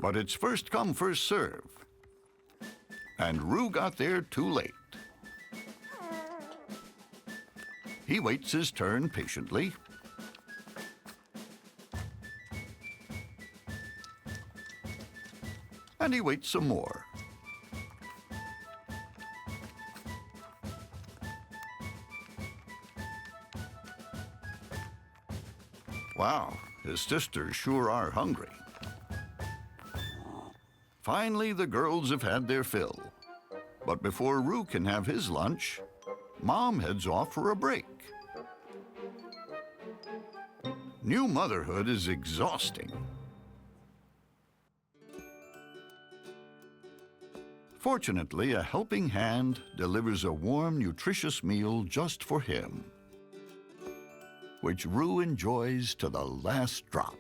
But it's first come, first serve. And Roo got there too late. He waits his turn patiently. And he waits some more. Wow, his sisters sure are hungry. Finally, the girls have had their fill. But before Roo can have his lunch, Mom heads off for a break. New motherhood is exhausting. Fortunately, a helping hand delivers a warm, nutritious meal just for him, which Roo enjoys to the last drop.